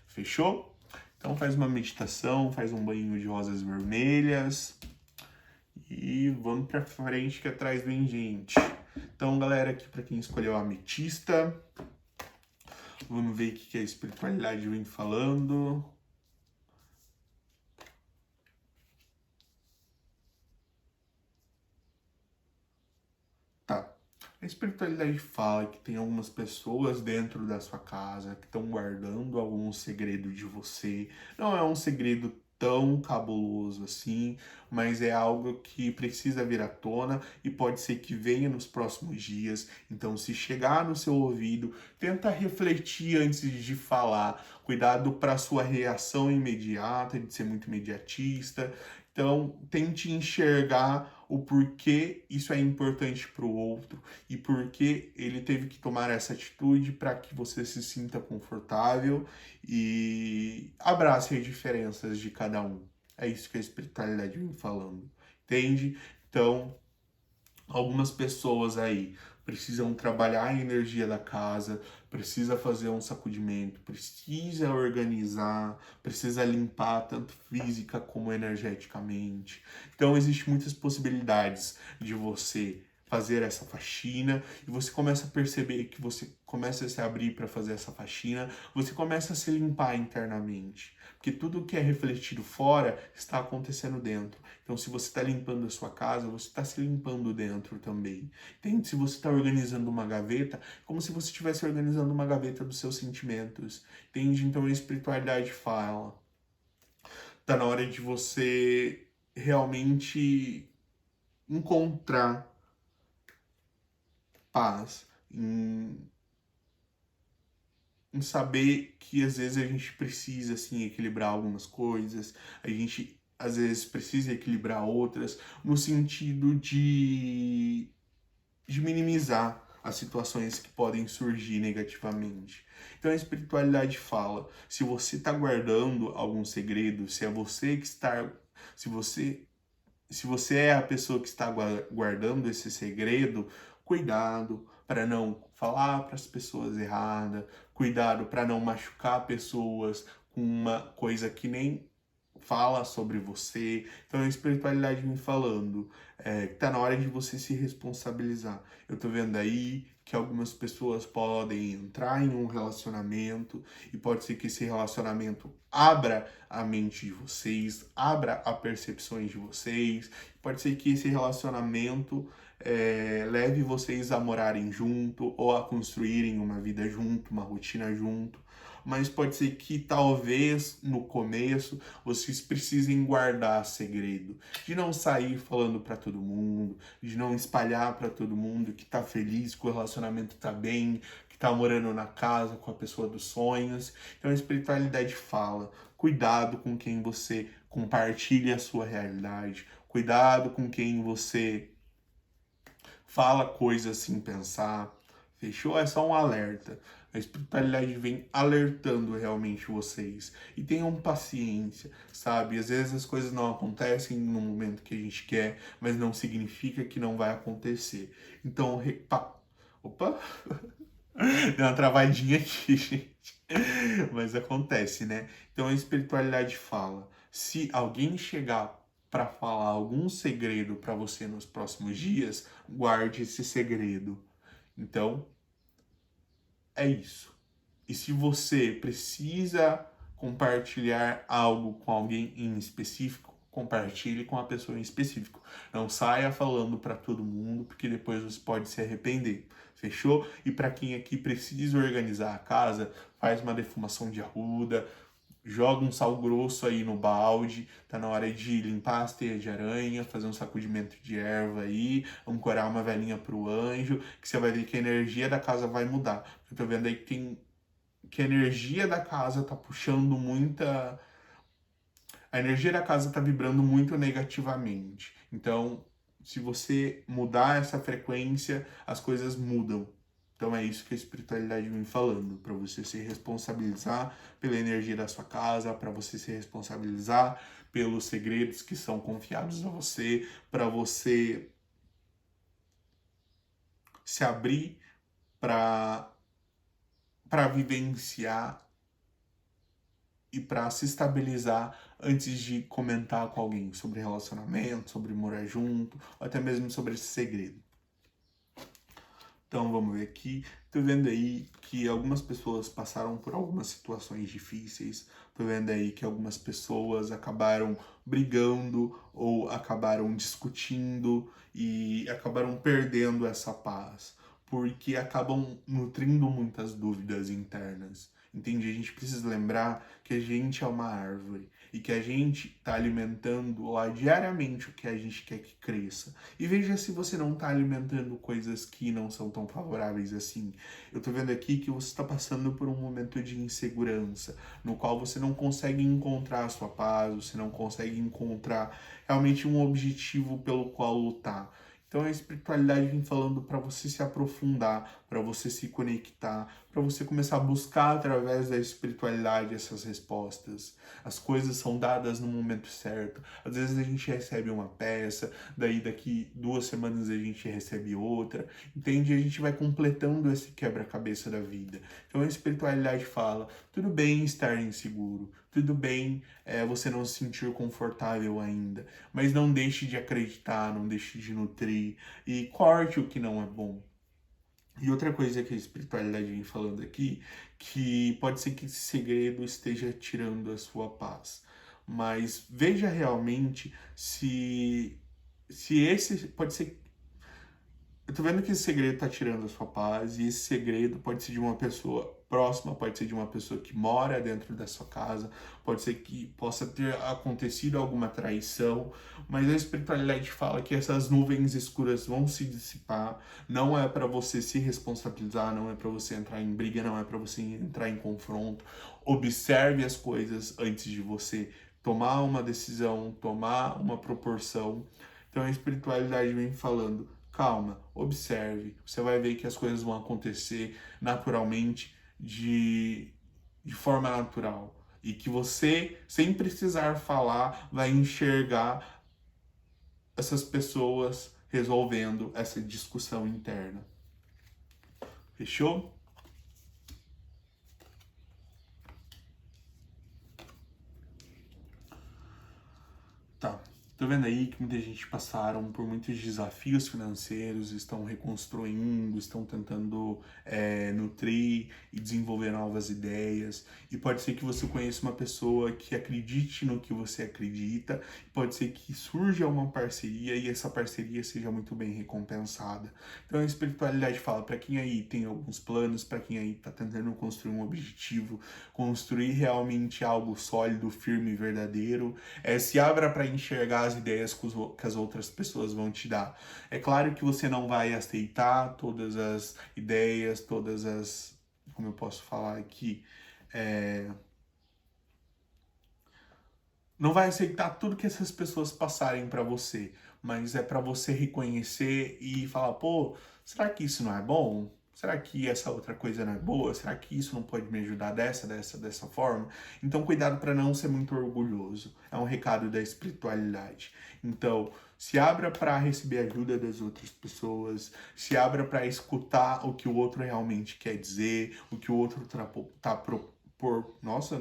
Fechou? Então faz uma meditação, faz um banho de rosas vermelhas e vamos para frente que atrás vem gente. Então, galera, aqui para quem escolheu a ametista, vamos ver o que a espiritualidade vem falando. Tá. A espiritualidade fala que tem algumas pessoas dentro da sua casa que estão guardando algum segredo de você. Não é um segredo tão cabuloso assim, mas é algo que precisa vir à tona e pode ser que venha nos próximos dias. Então, se chegar no seu ouvido, tenta refletir antes de falar. Cuidado para sua reação imediata, de ser muito imediatista. Então, tente enxergar o porquê isso é importante para o outro e porquê ele teve que tomar essa atitude para que você se sinta confortável e abrace as diferenças de cada um. É isso que a espiritualidade vem falando, entende? Então, algumas pessoas aí precisam trabalhar a energia da casa, precisa fazer um sacudimento, precisa organizar, precisa limpar tanto física como energeticamente. Então existem muitas possibilidades de você fazer essa faxina e você começa a perceber que você começa a se abrir para fazer essa faxina, você começa a se limpar internamente, porque tudo que é refletido fora está acontecendo dentro. Então, se você está limpando a sua casa, você está se limpando dentro também. Entende? Se você está organizando uma gaveta, como se você estivesse organizando uma gaveta dos seus sentimentos. Entende? Então, a espiritualidade fala. Está na hora de você realmente encontrar paz em saber que às vezes a gente precisa assim equilibrar algumas coisas, a gente às vezes precisa equilibrar outras, no sentido de minimizar as situações que podem surgir negativamente. Então a espiritualidade fala, se você está guardando algum segredo, se é você que está, se você é a pessoa que está guardando esse segredo, cuidado para não falar para as pessoas erradas, cuidado para não machucar pessoas com uma coisa que nem fala sobre você. Então a espiritualidade me falando que tá na hora de você se responsabilizar. Eu tô vendo aí que algumas pessoas podem entrar em um relacionamento e pode ser que esse relacionamento abra a mente de vocês, abra as percepções de vocês. Pode ser que esse relacionamento leve vocês a morarem junto ou a construírem uma vida junto, uma rotina junto. Mas pode ser que talvez no começo vocês precisem guardar segredo, de não sair falando para todo mundo, de não espalhar para todo mundo que tá feliz, que o relacionamento tá bem, que tá morando na casa com a pessoa dos sonhos. Então a espiritualidade fala: cuidado com quem você compartilha a sua realidade, cuidado com quem você fala coisas sem pensar. Fechou? É só um alerta. A espiritualidade vem alertando realmente vocês. E tenham paciência, sabe? Às vezes as coisas não acontecem no momento que a gente quer, mas não significa que não vai acontecer. Então, opa! Deu uma travadinha aqui, gente. Mas acontece, né? Então a espiritualidade fala: se alguém chegar para falar algum segredo para você nos próximos dias, guarde esse segredo. Então, é isso. E se você precisa compartilhar algo com alguém em específico, compartilhe com a pessoa em específico. Não saia falando para todo mundo, porque depois você pode se arrepender. Fechou? E para quem aqui precisa organizar a casa, faz uma defumação de arruda, joga um sal grosso aí no balde, tá na hora de limpar as teias de aranha, fazer um sacudimento de erva aí, ancorar uma velinha pro anjo, que você vai ver que a energia da casa vai mudar. Eu tô vendo aí que a energia da casa tá puxando muita. A energia da casa tá vibrando muito negativamente. Então, se você mudar essa frequência, as coisas mudam. Então é isso que a espiritualidade vem falando, para você se responsabilizar pela energia da sua casa, para você se responsabilizar pelos segredos que são confiados a você, para você se abrir para vivenciar e para se estabilizar antes de comentar com alguém sobre relacionamento, sobre morar junto, ou até mesmo sobre esse segredo. Então vamos ver aqui. Tô vendo aí que algumas pessoas passaram por algumas situações difíceis. Tô vendo aí que algumas pessoas acabaram brigando ou acabaram discutindo e acabaram perdendo essa paz, porque acabam nutrindo muitas dúvidas internas. Entende? A gente precisa lembrar que a gente é uma árvore e que a gente está alimentando lá diariamente o que a gente quer que cresça. E veja se você não está alimentando coisas que não são tão favoráveis assim. Eu estou vendo aqui que você está passando por um momento de insegurança, no qual você não consegue encontrar a sua paz, você não consegue encontrar realmente um objetivo pelo qual lutar. Então a espiritualidade vem falando para você se aprofundar, para você se conectar, para você começar a buscar através da espiritualidade essas respostas. As coisas são dadas no momento certo. Às vezes a gente recebe uma peça, daí daqui 2 semanas a gente recebe outra, entende? A gente vai completando esse quebra-cabeça da vida. Então a espiritualidade fala: tudo bem estar inseguro, tudo bem você não se sentir confortável ainda, mas não deixe de acreditar, não deixe de nutrir e corte o que não é bom. E outra coisa que a espiritualidade vem falando aqui, que pode ser que esse segredo esteja tirando a sua paz. Mas veja realmente se esse pode ser. Eu tô vendo que esse segredo tá tirando a sua paz, e esse segredo pode ser de uma pessoa próxima, pode ser de uma pessoa que mora dentro da sua casa, pode ser que possa ter acontecido alguma traição, mas a espiritualidade fala que essas nuvens escuras vão se dissipar, não é para você se responsabilizar, não é para você entrar em briga, não é para você entrar em confronto. Observe as coisas antes de você tomar uma decisão, tomar uma proporção. Então a espiritualidade vem falando: calma, observe, você vai ver que as coisas vão acontecer naturalmente, de forma natural. E que você, sem precisar falar, vai enxergar essas pessoas resolvendo essa discussão interna. Fechou? Tá. Tô tô vendo aí que muita gente passaram por muitos desafios financeiros, estão reconstruindo, estão tentando nutrir e desenvolver novas ideias. E pode ser que você conheça uma pessoa que acredite no que você acredita, pode ser que surja uma parceria e essa parceria seja muito bem recompensada. Então a espiritualidade fala para quem aí tem alguns planos, para quem aí tá tentando construir um objetivo, construir realmente algo sólido, firme e verdadeiro, se abra para enxergar as ideias que as outras pessoas vão te dar. É claro que você não vai aceitar todas as ideias, todas as... Como eu posso falar aqui? Não vai aceitar tudo que essas pessoas passarem para você, mas é para você reconhecer e falar, pô, será que isso não é bom? Será que essa outra coisa não é boa? Será que isso não pode me ajudar dessa forma? Então, cuidado para não ser muito orgulhoso. É um recado da espiritualidade. Então, se abra para receber ajuda das outras pessoas, se abra para escutar o que o outro realmente quer dizer, o que o outro tá por... Nossa!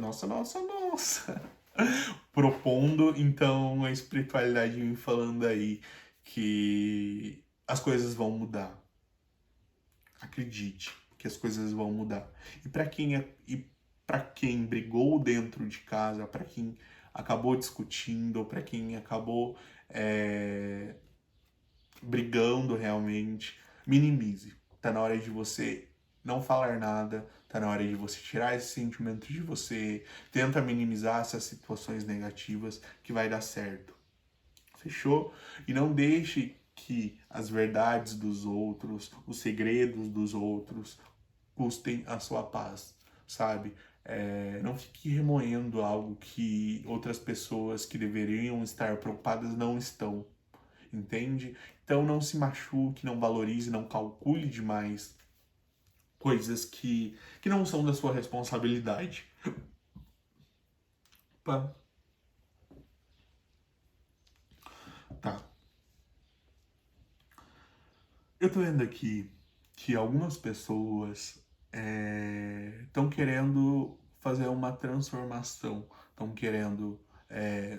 Propondo, então a espiritualidade me falando aí que as coisas vão mudar. Acredite que as coisas vão mudar. E para quem brigou dentro de casa, para quem acabou discutindo, para quem acabou brigando realmente, minimize. Tá na hora de você não falar nada, tá na hora de você tirar esse sentimento de você, tenta minimizar essas situações negativas que vai dar certo. Fechou? E não deixe que as verdades dos outros, os segredos dos outros, custem a sua paz, sabe? Não fique remoendo algo que outras pessoas que deveriam estar preocupadas não estão, entende? Então não se machuque, não valorize, não calcule demais coisas que não são da sua responsabilidade. Opa. Tá. Eu tô vendo aqui que algumas pessoas estão querendo fazer uma transformação, estão querendo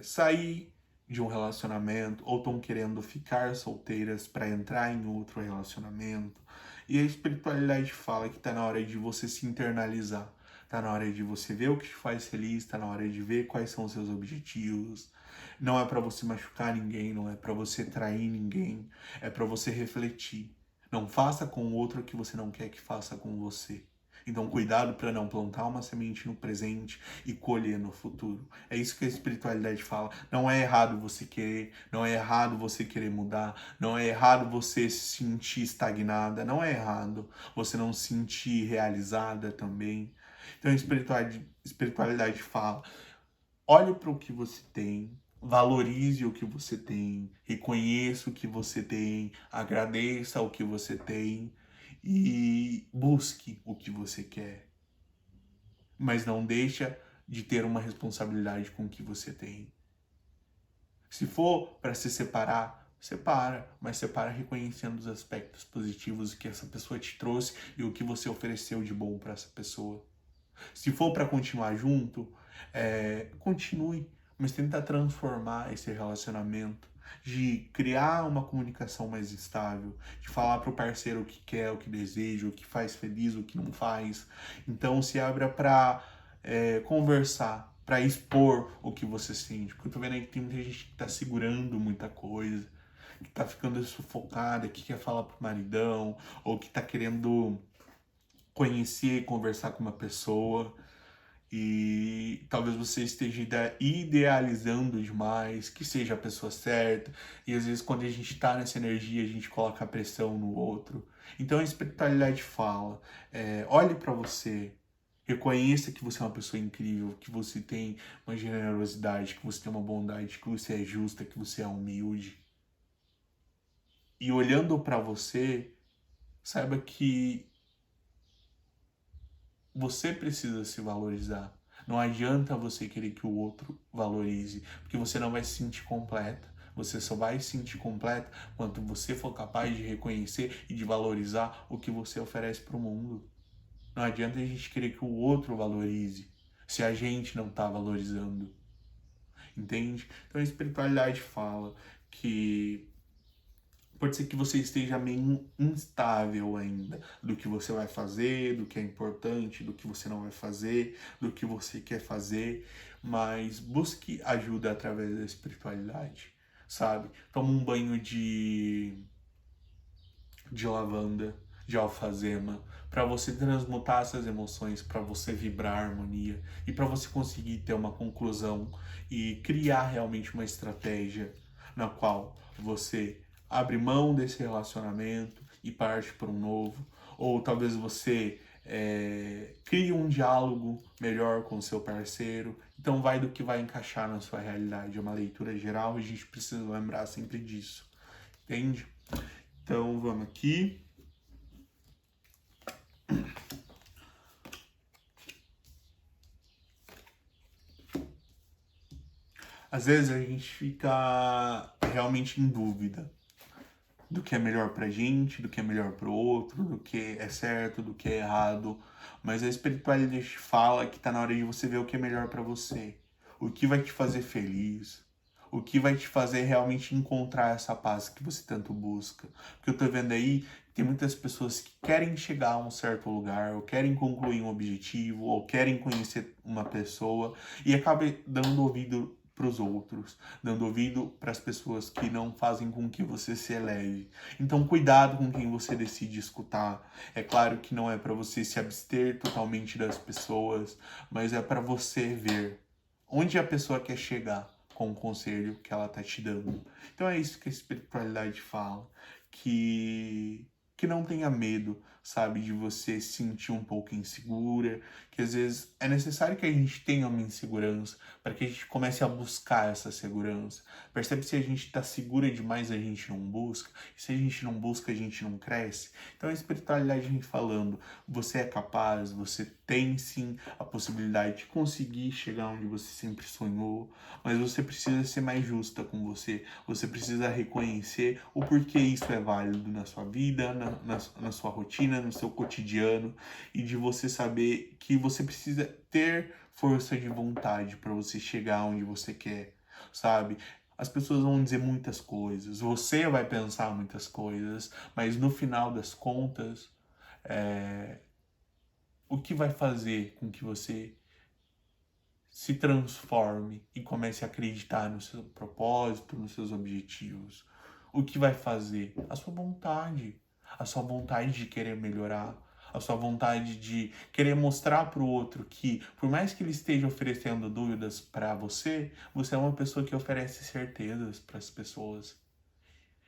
sair de um relacionamento ou estão querendo ficar solteiras para entrar em outro relacionamento. E a espiritualidade fala que tá na hora de você se internalizar, tá na hora de você ver o que te faz feliz, tá na hora de ver quais são os seus objetivos. Não é para você machucar ninguém, não é para você trair ninguém, é para você refletir. Não faça com o outro o que você não quer que faça com você. Então, cuidado para não plantar uma semente no presente e colher no futuro. É isso que a espiritualidade fala. Não é errado você querer, não é errado você querer mudar, não é errado você se sentir estagnada, não é errado você não se sentir realizada também. Então, a espiritualidade fala: olhe para o que você tem, valorize o que você tem, reconheça o que você tem, agradeça o que você tem e busque o que você quer. Mas não deixa de ter uma responsabilidade com o que você tem. Se for para se separar, separa, mas separa reconhecendo os aspectos positivos que essa pessoa te trouxe e o que você ofereceu de bom para essa pessoa. Se for para continuar junto, continue, mas tenta transformar esse relacionamento, de criar uma comunicação mais estável, de falar para o parceiro o que quer, o que deseja, o que faz feliz, o que não faz. Então se abra para conversar, para expor o que você sente, porque eu tô vendo aí que tem muita gente que tá segurando muita coisa, que tá ficando sufocada, que quer falar pro maridão, ou que tá querendo conhecer, conversar com uma pessoa e talvez você esteja idealizando demais que seja a pessoa certa, e às vezes quando a gente está nessa energia a gente coloca a pressão no outro. Então a espiritualidade fala, olhe para você, reconheça que você é uma pessoa incrível, que você tem uma generosidade, que você tem uma bondade, que você é justa, que você é humilde. E olhando para você, saiba que você precisa se valorizar. Não adianta você querer que o outro valorize, porque você não vai se sentir completa. Você só vai se sentir completa quando você for capaz de reconhecer e de valorizar o que você oferece para o mundo. Não adianta a gente querer que o outro valorize se a gente não está valorizando. entende? Então a espiritualidade fala que pode ser que você esteja meio instável ainda do que você vai fazer, do que é importante, do que você não vai fazer, do que você quer fazer, mas busque ajuda através da espiritualidade, sabe? Toma um banho de lavanda, de alfazema, para você transmutar essas emoções, para você vibrar harmonia e para você conseguir ter uma conclusão e criar realmente uma estratégia na qual você abre mão desse relacionamento e parte para um novo, ou talvez você crie um diálogo melhor com o seu parceiro. Então vai do que vai encaixar na sua realidade. É uma leitura geral e a gente precisa lembrar sempre disso, entende? Então vamos aqui. Às vezes a gente fica realmente em dúvida do que é melhor pra gente, do que é melhor pro outro, do que é certo, do que é errado. Mas a espiritualidade fala que tá na hora de você ver o que é melhor pra você, o que vai te fazer feliz, o que vai te fazer realmente encontrar essa paz que você tanto busca. Porque eu tô vendo aí que tem muitas pessoas que querem chegar a um certo lugar, ou querem concluir um objetivo, ou querem conhecer uma pessoa e acaba dando ouvido para os outros, dando ouvido para as pessoas que não fazem com que você se eleve. Então, cuidado com quem você decide escutar. É claro que não é para você se abster totalmente das pessoas, mas é para você ver onde a pessoa quer chegar com o conselho que ela tá te dando. Então é isso que a espiritualidade fala, que não tenha medo, sabe, de você se sentir um pouco insegura, que às vezes é necessário que a gente tenha uma insegurança para que a gente comece a buscar essa segurança. Percebe, se a gente está segura demais, a gente não busca, e se a gente não busca, a gente não cresce. Então a espiritualidade vem falando, você é capaz, você tem sim a possibilidade de conseguir chegar onde você sempre sonhou, mas você precisa ser mais justa com você, você precisa reconhecer o porquê isso é válido na sua vida, na sua rotina, no seu cotidiano, e de você saber que você precisa ter força de vontade para você chegar onde você quer, sabe? As pessoas vão dizer muitas coisas, você vai pensar muitas coisas, mas no final das contas, o que vai fazer com que você se transforme e comece a acreditar no seu propósito, nos seus objetivos? O que vai fazer? A sua vontade de querer melhorar, a sua vontade de querer mostrar para o outro que, por mais que ele esteja oferecendo dúvidas para você, você é uma pessoa que oferece certezas para as pessoas.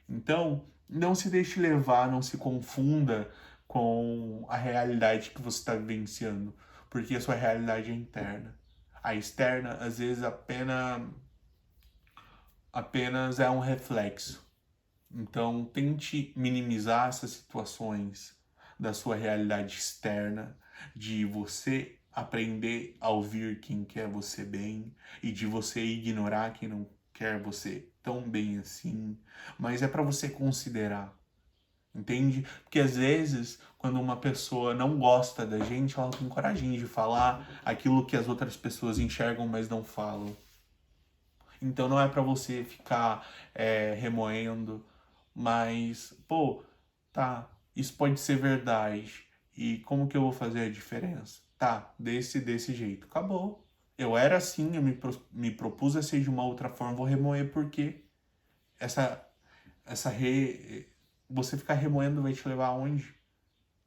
Então, não se deixe levar, não se confunda com a realidade que você está vivenciando, porque a sua realidade é interna. A externa, às vezes, apenas é um reflexo. Então, tente minimizar essas situações da sua realidade externa, de você aprender a ouvir quem quer você bem e de você ignorar quem não quer você tão bem assim, mas é para você considerar, entende? Porque às vezes, quando uma pessoa não gosta da gente, ela tem coragem de falar aquilo que as outras pessoas enxergam, mas não falam. Então não é para você ficar remoendo, mas, pô, tá, isso pode ser verdade. E como que eu vou fazer a diferença? Tá, desse jeito. Acabou. Eu era assim, me propus a ser de uma outra forma, vou remoer porque essa, essa re... você ficar remoendo vai te levar aonde?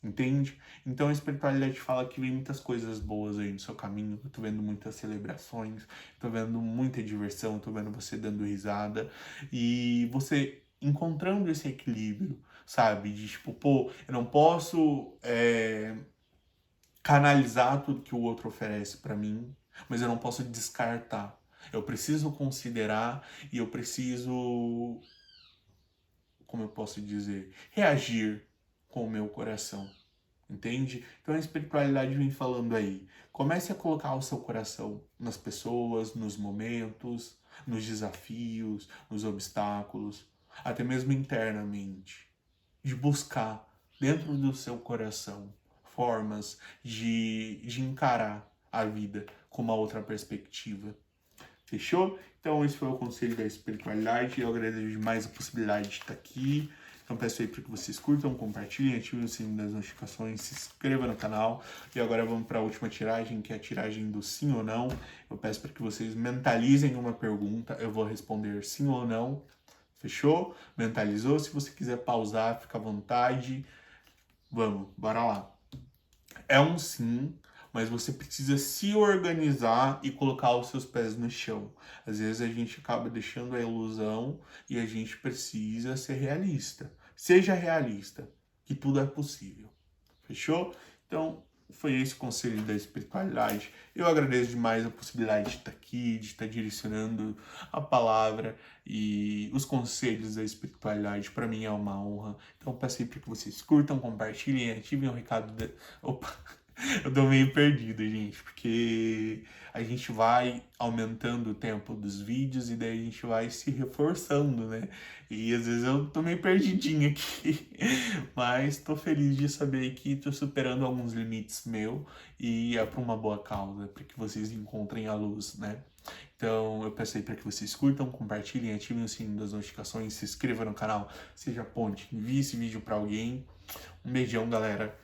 Entende? Então a espiritualidade fala que vem muitas coisas boas aí no seu caminho. Eu tô vendo muitas celebrações, tô vendo muita diversão, tô vendo você dando risada e você encontrando esse equilíbrio, sabe? De tipo, pô, eu não posso canalizar tudo que o outro oferece para mim, mas eu não posso descartar. Eu preciso considerar e eu preciso, como eu posso dizer, reagir com o meu coração. Entende? Então a espiritualidade vem falando aí. Comece a colocar o seu coração nas pessoas, nos momentos, nos desafios, nos obstáculos, até mesmo internamente. De buscar dentro do seu coração formas de encarar a vida com uma outra perspectiva. Fechou? Então esse foi o conselho da espiritualidade. Eu agradeço demais a possibilidade de estar aqui. Então peço aí para que vocês curtam, compartilhem, ativem o sininho das notificações, se inscrevam no canal. E agora vamos para a última tiragem, que é a tiragem do sim ou não. Eu peço para que vocês mentalizem uma pergunta, eu vou responder sim ou não. Fechou? Mentalizou? Se você quiser pausar, fica à vontade. Vamos, bora lá. É um sim, mas você precisa se organizar e colocar os seus pés no chão. Às vezes a gente acaba deixando a ilusão e a gente precisa ser realista. Seja realista, que tudo é possível. Fechou? Então, foi esse o conselho da espiritualidade. Eu agradeço demais a possibilidade de estar aqui, de estar direcionando a palavra e os conselhos da espiritualidade. Para mim é uma honra. Então, peço aí para que vocês curtam, compartilhem, ativem o recado. Opa! Eu tô meio perdido, gente, porque a gente vai aumentando o tempo dos vídeos e daí a gente vai se reforçando, né? E às vezes eu tô meio perdidinho aqui, mas tô feliz de saber que tô superando alguns limites meu e é por uma boa causa, para que vocês encontrem a luz, né? Então eu peço aí para que vocês curtam, compartilhem, ativem o sininho das notificações, se inscrevam no canal, seja ponte, envie esse vídeo para alguém. Um beijão, galera.